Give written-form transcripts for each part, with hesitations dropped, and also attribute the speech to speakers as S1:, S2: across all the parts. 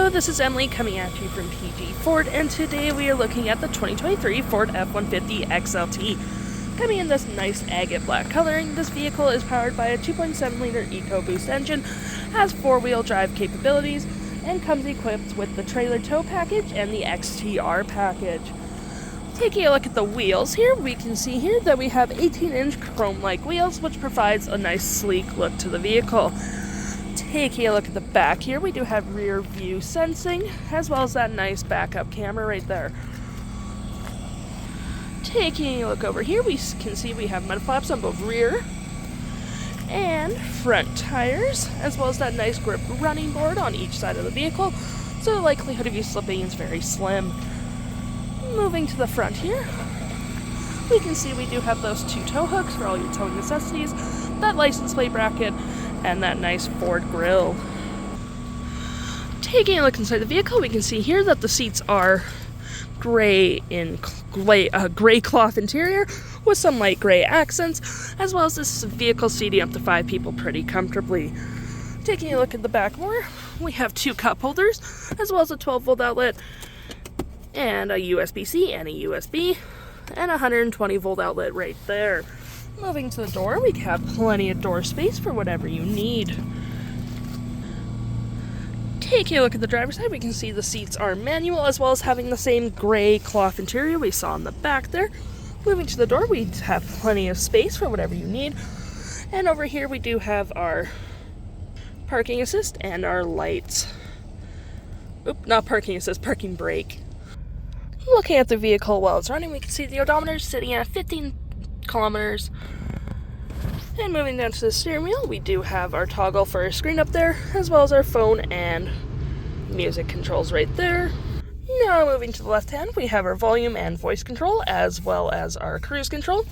S1: Hello, this is Emily coming at you from PG Ford, and today we are looking at the 2023 Ford F-150 XLT. Coming in this nice agate black coloring, this vehicle is powered by a 2.7-liter EcoBoost engine, has four-wheel drive capabilities, and comes equipped with the trailer tow package and the XTR package. Taking a look at the wheels here, we can see here that we have 18-inch chrome-like wheels, which provides a nice sleek look to the vehicle. Taking a look at the back here, we do have rear view sensing, as well as that nice backup camera right there. Taking a look over here, we can see we have mud flaps on both rear and front tires, as well as that nice grip running board on each side of the vehicle, so the likelihood of you slipping is very slim. Moving to the front here, we can see we do have those two tow hooks for all your towing necessities, that license plate bracket, and that nice Ford grille. Taking a look inside the vehicle, we can see here that the seats are gray cloth interior with some light gray accents, as well as this vehicle seating up to 5 people pretty comfortably. Taking a look at the back more, we have 2 cup holders, as well as a 12-volt outlet, and a USB-C and a USB, and a 120-volt outlet right there. Moving to the door, we have plenty of door space for whatever you need. Taking a look at the driver's side, we can see the seats are manual, as well as having the same gray cloth interior we saw in the back there. Moving to the door, we have plenty of space for whatever you need. And over here we do have our parking assist and our lights. Oop, not parking assist, parking brake. Looking at the vehicle while it's running, we can see the odometer sitting at 15 kilometers. And moving down to the steering wheel, we do have our toggle for our screen up there, as well as our phone and music controls right there. Now moving to the left hand, we have our volume and voice control, as well as our cruise control.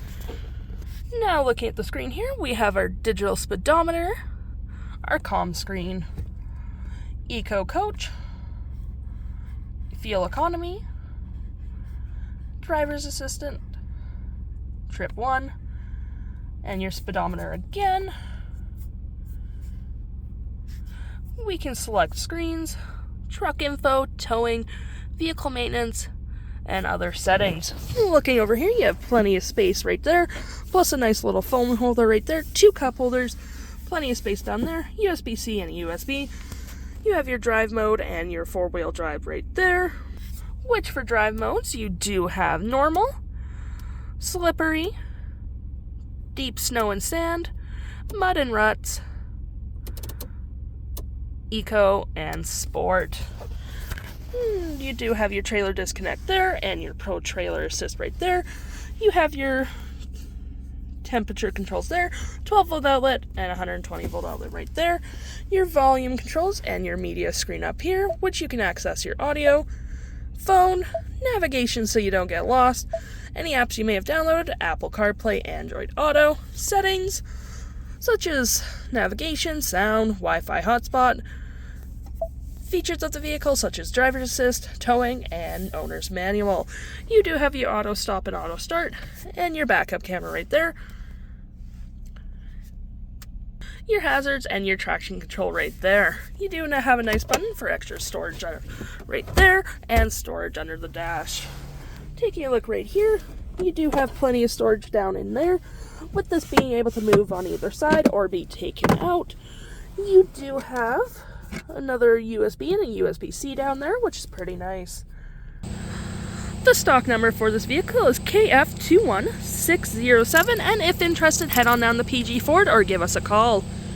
S1: Now looking at the screen here, we have our digital speedometer, our comm screen, eco coach, fuel economy, driver's assistant, trip 1, and your speedometer again. We can select screens, truck info, towing, vehicle maintenance, and other settings. Looking over here, you have plenty of space right there, plus a nice little phone holder right there, 2 cup holders, plenty of space down there, USB-C and a USB. You have your drive mode and your 4-wheel drive right there, which for drive modes you do have normal, slippery, deep snow and sand, mud and ruts, eco, and sport. You do have your trailer disconnect there and your pro trailer assist right there. You have your temperature controls there, 12-volt outlet and 120-volt outlet right there. Your volume controls and your media screen up here, which you can access your audio, phone, navigation so you don't get lost, any apps you may have downloaded, Apple CarPlay, Android Auto, settings such as navigation, sound, Wi-Fi hotspot, features of the vehicle such as driver's assist, towing, and owner's manual. You do have your auto stop and auto start, and your backup camera right there, your hazards, and your traction control right there. You do now have a nice button for extra storage right there, and storage under the dash. Taking a look right here, you do have plenty of storage down in there, with this being able to move on either side or be taken out. You do have another USB and a USB-C down there, which is pretty nice. The stock number for this vehicle is KF21607, and if interested, head on down to PG Ford or give us a call.